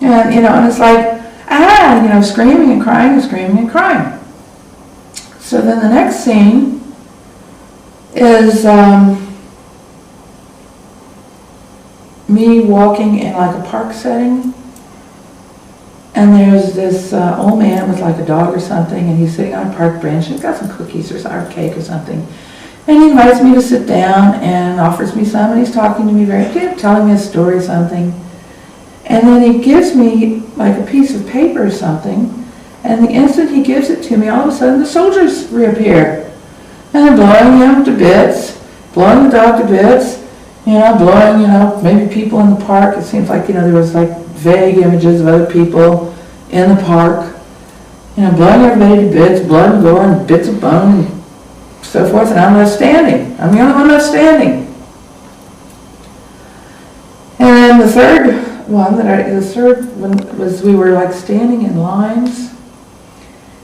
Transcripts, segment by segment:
And, and it's like, screaming and crying and screaming and crying. So then the next scene is me walking in like a park setting, and there's this old man with like a dog or something, and he's sitting on a park bench, and he's got some cookies or cake or something, and he invites me to sit down and offers me some, and he's talking to me telling me a story or something, and then he gives me like a piece of paper or something, and the instant he gives it to me, all of a sudden the soldiers reappear, and they're blowing him to bits, blowing the dog to bits, blowing, maybe people in the park. It seems like, there was like vague images of other people in the park, blowing everybody to bits, blood and gore and bits of bone and so forth, and I'm left standing. I'm the only one left standing. And then the third one was we were like standing in lines,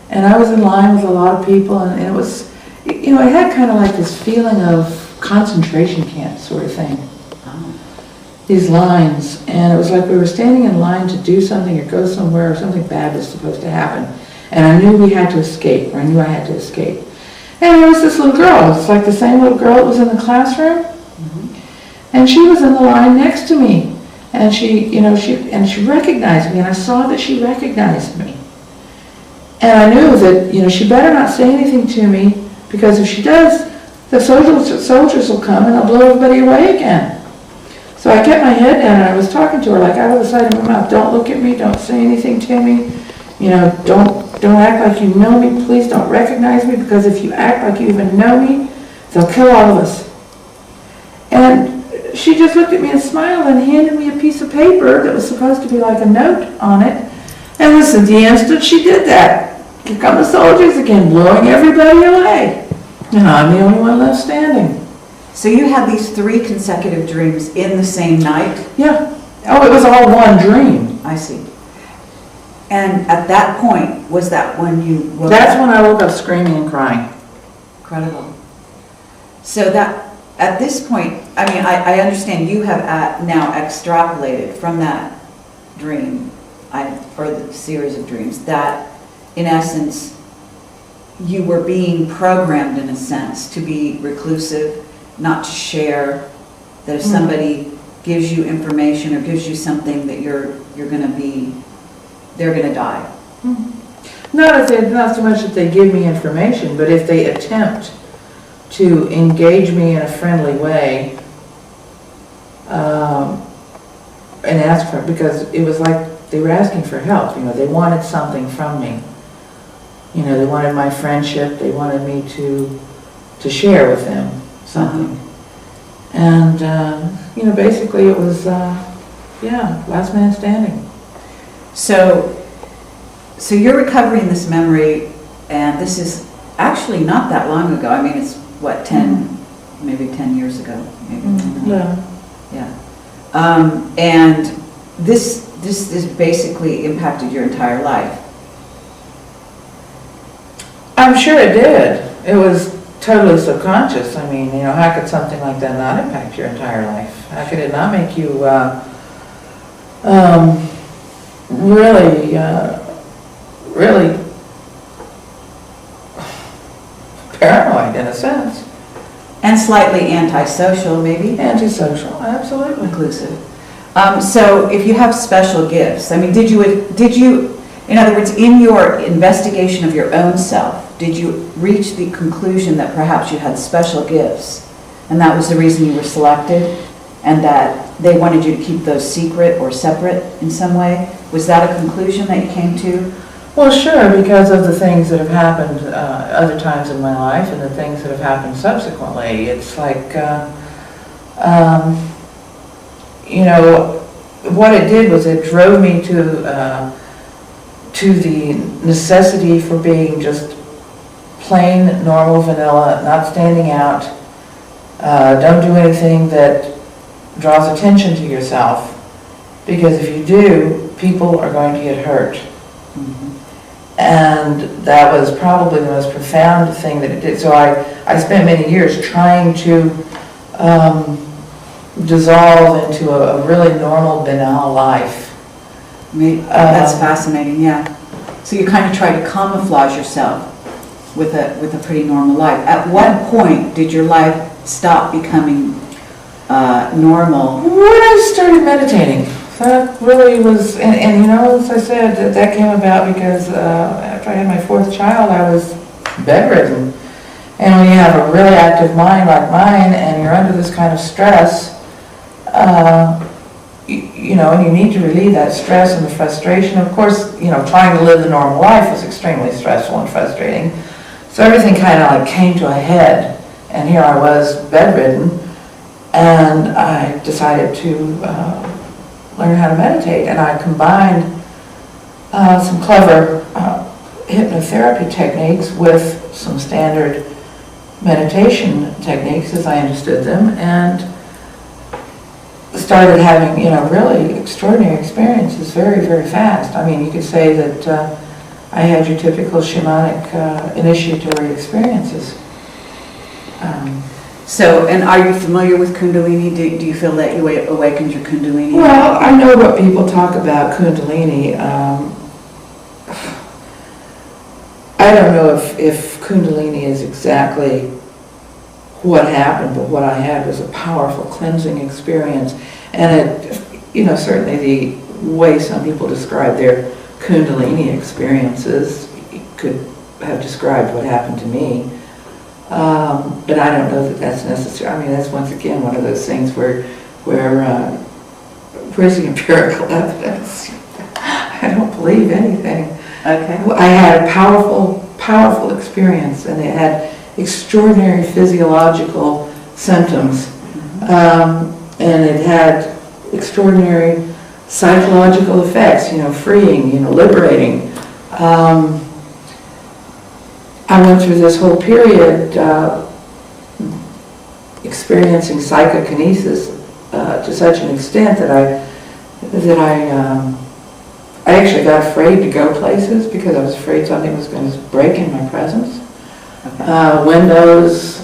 and I was in line with a lot of people, and it was, it had kind of like this feeling of concentration camp sort of thing. These lines, and it was like we were standing in line to do something or go somewhere, or something bad was supposed to happen, and I knew we had to escape, or I knew I had to escape. And there was this little girl. It's like the same little girl that was in the classroom, and she was in the line next to me, and she recognized me, and I saw that she recognized me, and I knew that she better not say anything to me, because if she does, the soldiers will come and they'll blow everybody away again. So I kept my head down, and I was talking to her like out of the side of my mouth. Don't look at me. Don't say anything to me. Don't act like you know me. Please don't recognize me, because if you act like you even know me, they'll kill all of us. And she just looked at me and smiled and handed me a piece of paper that was supposed to be like a note on it. And listen, the instant she did that, here come the soldiers again, blowing everybody away. And I'm the only one left standing. So you had these 3 consecutive dreams in the same night? Yeah. Oh, it was all one dream. I see. And at that point, was that when you woke That's up? when I woke up screaming and crying. Incredible. So that, at this point, I understand you have now extrapolated from that dream, or the series of dreams, that in essence, you were being programmed in a sense to be reclusive, not to share, that if somebody gives you information or gives you something that you're going to be, they're going to die. Not so much that they give me information, but if they attempt to engage me in a friendly way, and ask for, because it was like they were asking for help, they wanted something from me. They wanted my friendship, they wanted me to share with them something. And, basically it was, last man standing. So you're recovering this memory, and this is actually not that long ago. It's what, 10, maybe 10 years ago, maybe. Yeah. And this basically impacted your entire life. I'm sure it did. It was totally subconscious. How could something like that not impact your entire life? How could it not make you really paranoid in a sense? And slightly antisocial, maybe? Antisocial, absolutely. Inclusive. So if you have special gifts, did you, in other words, in your investigation of your own self, did you reach the conclusion that perhaps you had special gifts, and that was the reason you were selected, and that they wanted you to keep those secret or separate in some way? Was that a conclusion that you came to? Well, sure, because of the things that have happened other times in my life and the things that have happened subsequently. It's like, what it did was it drove me to the necessity for being just plain, normal, vanilla, not standing out. Don't do anything that draws attention to yourself, because if you do, people are going to get hurt. And that was probably the most profound thing that it did. So I spent many years trying to dissolve into a really normal, banal life. That's fascinating, yeah. So you kind of try to camouflage yourself with a pretty normal life. At what point did your life stop becoming normal? When I started meditating, that really was, and you know, as I said, that came about because after I had my fourth child, I was bedridden. And when you have a really active mind like mine, and you're under this kind of stress, you know, and you need to relieve that stress and the frustration. Of course, you know, trying to live the normal life was extremely stressful and frustrating. So everything kind of like came to a head, and here I was bedridden, and I decided to learn how to meditate, and I combined some clever hypnotherapy techniques with some standard meditation techniques as I understood them, and started having, you know, really extraordinary experiences very, very fast. I mean, you could say that I had your typical shamanic initiatory experiences. So, and are you familiar with Kundalini? Do you feel that you awakened your Kundalini? Well, I know what people talk about Kundalini. I don't know if Kundalini is exactly what happened, but what I had was a powerful cleansing experience. And it, you know, certainly the way some people describe their Kundalini experiences could have described what happened to me. But I don't know that that's necessary. I mean, that's once again one of those things where's the empirical evidence? I don't believe anything. Okay. I had a powerful experience, and it had extraordinary physiological symptoms, and it had extraordinary psychological effects. You know, freeing, you know, liberating. I went through this whole period experiencing psychokinesis to such an extent that I actually got afraid to go places because I was afraid something was going to break in my presence. Okay. Windows,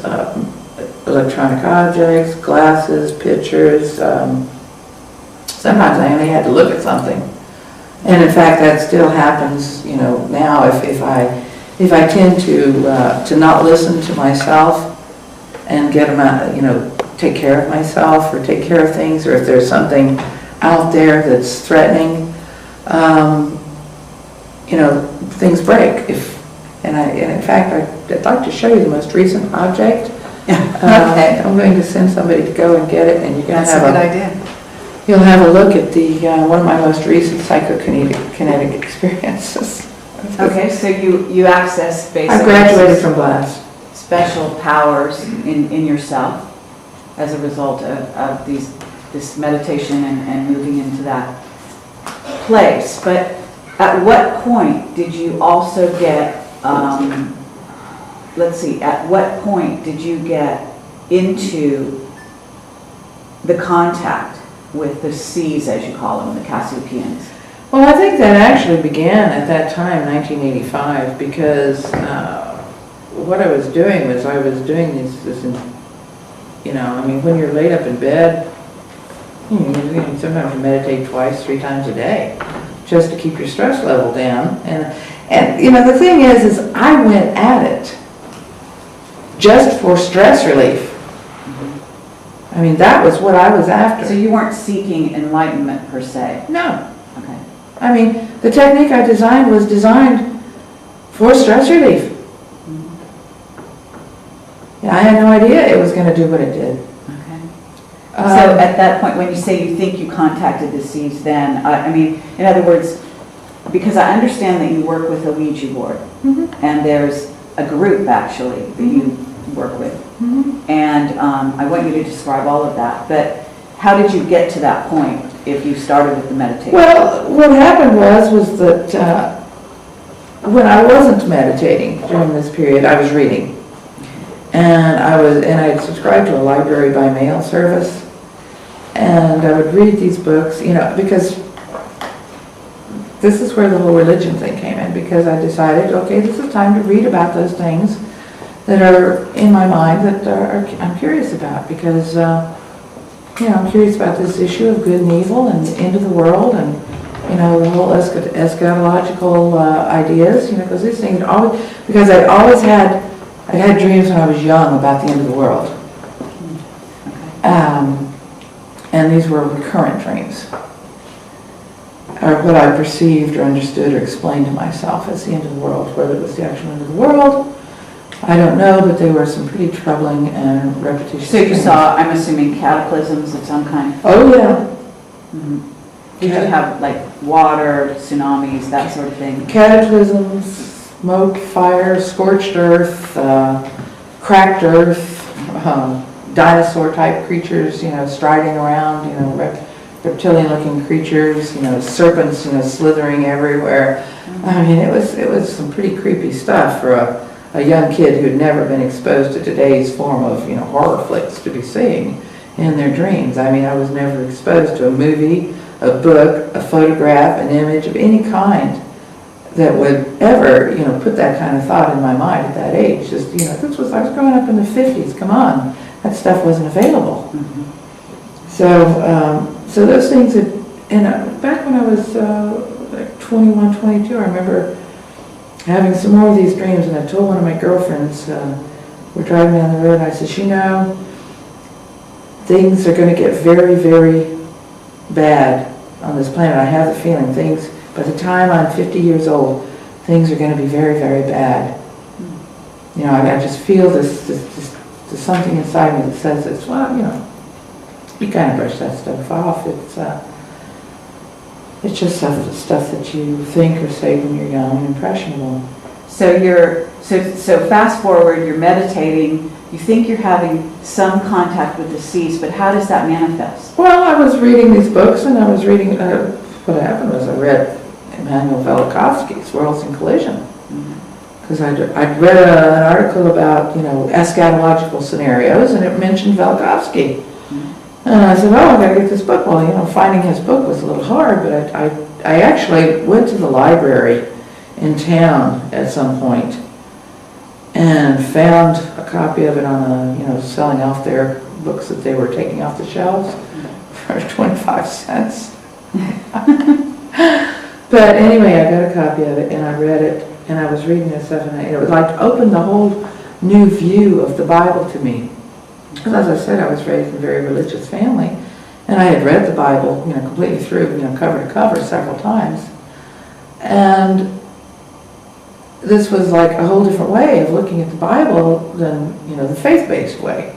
electronic objects, glasses, pictures. Sometimes I only had to look at something, and in fact that still happens. You know, now if I tend to not listen to myself and get them out, you know, take care of myself or take care of things, or if there's something out there that's threatening, you know, things break. And in fact, I'd like to show you the most recent object. Okay. I'm going to send somebody to go and get it, and you can That's have a good idea. You'll have a look at the one of my most recent psychokinetic experiences. Okay, so you access basically I graduated from Glass. special powers in yourself as a result of this meditation and moving into that place. But at what point did you also get, at what point did you get into the contact with the C's, as you call them, the Casiopeans? Well, I think that actually began at that time, 1985, because what I was doing was this, you know, I mean, when you're laid up in bed, sometimes you meditate twice, 3 times a day, just to keep your stress level down. And you know, the thing is I went at it just for stress relief. I mean, that was what I was after. So you weren't seeking enlightenment per se? No. Okay. I mean, the technique I designed was designed for stress relief. Yeah, I had no idea it was going to do what it did. Okay. So at that point, when you say you think you contacted the C's, then, I mean, in other words, because I understand that you work with a Ouija board, and there's a group actually that you work with, and I want you to describe all of that, but how did you get to that point if you started with the meditation? Well, what happened was that when I wasn't meditating during this period, I was reading. And I had subscribed to a library by mail service, and I would read these books, you know, because this is where the whole religion thing came in, because I decided, okay, this is time to read about those things that are in my mind that I'm curious about, because you know, I'm curious about this issue of good and evil and the end of the world, and you know, the whole eschatological ideas, you know, because these things always, because I had dreams when I was young about the end of the world. And these were recurrent dreams, or what I perceived or understood or explained to myself as the end of the world. Whether it was the actual end of the world, I don't know, but they were some pretty troubling and repetitious So you things. saw, I'm assuming, cataclysms of some kind? Oh, yeah. Mhm. Did you have like water, tsunamis, that sort of thing? Cataclysms, smoke, fire, scorched earth, cracked earth, dinosaur-type creatures, you know, striding around, you know, reptilian-looking creatures, you know, serpents, you know, slithering everywhere. I mean, it was some pretty creepy stuff for a young kid who'd never been exposed to today's form of, you know, horror flicks to be seeing in their dreams. I mean, I was never exposed to a movie, a book, a photograph, an image of any kind that would ever, you know, put that kind of thought in my mind at that age. Just, you know, I was growing up in the 50s, come on. That stuff wasn't available. Mhm. So those things that, and back when I was like 21, 22, I remember having some more of these dreams, and I told one of my girlfriends, we're driving down the road, and I said, you know, things are going to get very, very bad on this planet. I have the feeling things, by the time I'm 50 years old, things are going to be very, very bad. You know, I just feel this there's something inside me that says this. Well, you know, you kind of brush that stuff off. It's just stuff that you think or say when you're young and impressionable. So fast forward, you're meditating, you think you're having some contact with the deceased, but how does that manifest? Well, I was reading these books, and I was reading, what happened was I read Immanuel Velikovsky's Worlds in Collision. Because I'd read an article about, you know, eschatological scenarios, and it mentioned Velikovsky. And I said, oh, I got to get this book. Well, you know, finding his book was a little hard, but I actually went to the library in town at some point and found a copy of it on you know, selling off their books that they were taking off the shelves for 25 cents. But anyway, I got a copy of it, and I read it, and I was reading this stuff, and it was like opened the whole new view of the Bible to me. Because as I said, I was raised in a very religious family, and I had read the Bible, you know, completely through, you know, cover to cover several times. And this was like a whole different way of looking at the Bible than, you know, the faith-based way.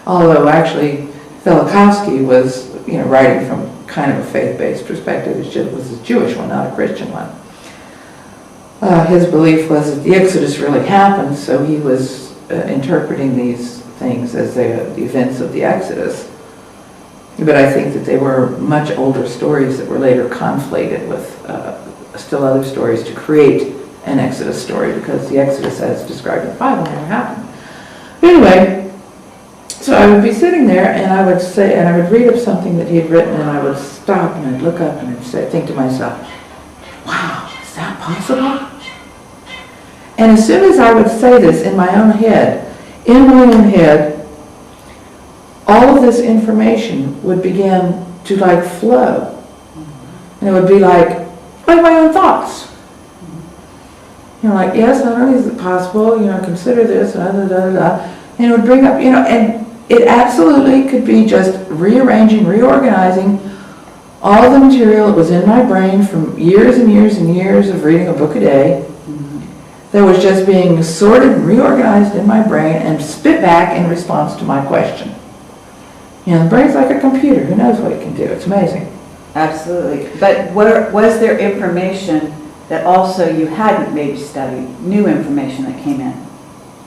Although actually Velikovsky was, you know, writing from kind of a faith-based perspective. It was a Jewish one, not a Christian one. His belief was that the Exodus really happened, so he was interpreting these things as the events of the Exodus. But I think that they were much older stories that were later conflated with still other stories to create an Exodus story, because the Exodus as described in the Bible never happened. Anyway, so I would be sitting there, and I would say, and I would read up something that he had written, and I would stop and I'd look up and I'd say, think to myself, wow, is that possible? And as soon as I would say this in my own head, all of this information would begin to like flow. And it would be like my own thoughts. You know, like, yes, not only is it possible, you know, consider this, and and it would bring up, you know, and it absolutely could be just rearranging, reorganizing all the material that was in my brain from years and years and years of reading a book a day, that was just being sorted and reorganized in my brain and spit back in response to my question. You know, the brain's like a computer. Who knows what it can do? It's amazing. Absolutely. But was there information that also you hadn't maybe studied, new information that came in?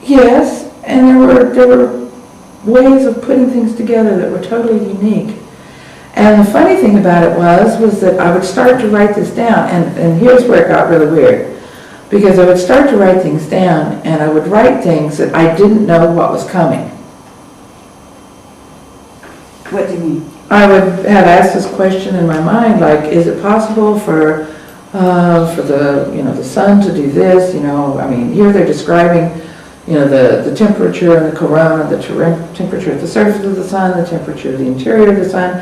Yes, and there were ways of putting things together that were totally unique. And the funny thing about it was that I would start to write this down, and here's where it got really weird. Because I would start to write things down, and I would write things that I didn't know what was coming. What do you mean? I would have asked this question in my mind, like, is it possible for the sun to do this? You know, I mean, here they're describing, you know, the temperature in the corona, the temperature at the surface of the sun, the temperature of the interior of the sun.